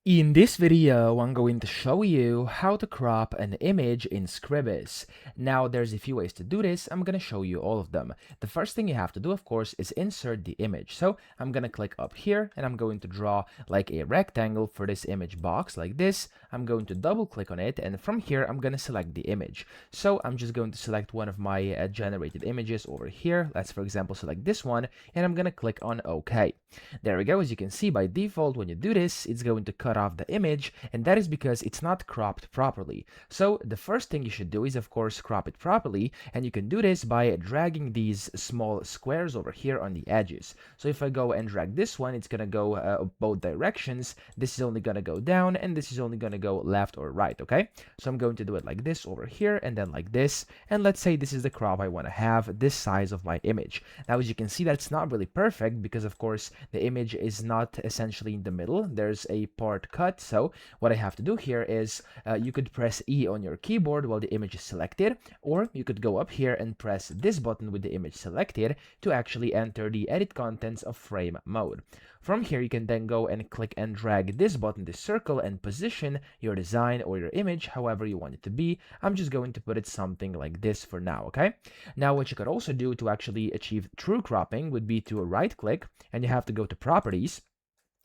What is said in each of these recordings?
In this video, I'm going to show you how to crop an image in Scribus. Now, there's a few ways to do this. I'm going to show you all of them. The first thing you have to do, of course, is insert the image. So I'm going to click up here and I'm going to draw like a rectangle for this image box like this. I'm going to double click on it, and from here, I'm going to select the image. So I'm just going to select one of my generated images over here. Let's, for example, select this one, and I'm going to click on OK. There we go. As you can see, by default, when you do this, it's going to cut off the image, and that is because it's not cropped properly. So the first thing you should do is, of course, crop it properly, and you can do this by dragging these small squares over here on the edges. So if I go and drag this one, it's gonna go both directions. This is only gonna go down, and this is only gonna go left or right, okay? So I'm going to do it like this over here, and then like this, and let's say this is the crop I want to have, this size of my image. Now, as you can see, that's not really perfect because, of course, the image is not essentially in the middle. There's a part cut. So what I have to do here is you could press E on your keyboard while the image is selected, or you could go up here and press this button with the image selected to actually enter the edit contents of frame mode. From here, you can then go and click and drag this button, this circle, and position your design or your image however you want it to be. I'm just going to put it something like this for now, okay? Now, what you could also do to actually achieve true cropping would be to right click, and you have to go to properties.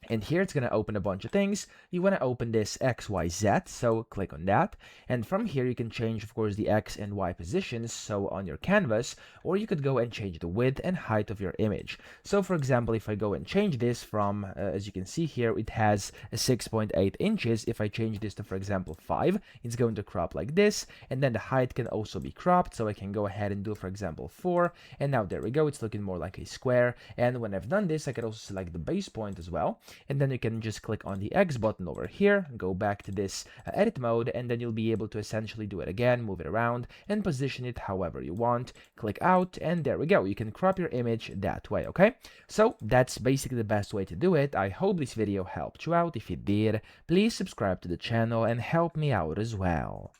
And here it's going to open a bunch of things. You want to open this XYZ, so click on that. And from here you can change, of course, the X and Y positions, so on your canvas, or you could go and change the width and height of your image. So for example, if I go and change this from, as you can see here, it has a 6.8 inches. If I change this to, for example, 5, it's going to crop like this. And then the height can also be cropped, so I can go ahead and do, for example, 4. And now there we go, it's looking more like a square. And when I've done this, I can also select the base point as well. And then you can just click on the X button over here, go back to this edit mode, and then you'll be able to essentially do it again, move it around, and position it however you want. Click out, and there we go. You can crop your image that way, okay? So that's basically the best way to do it. I hope this video helped you out. If it did, please subscribe to the channel and help me out as well.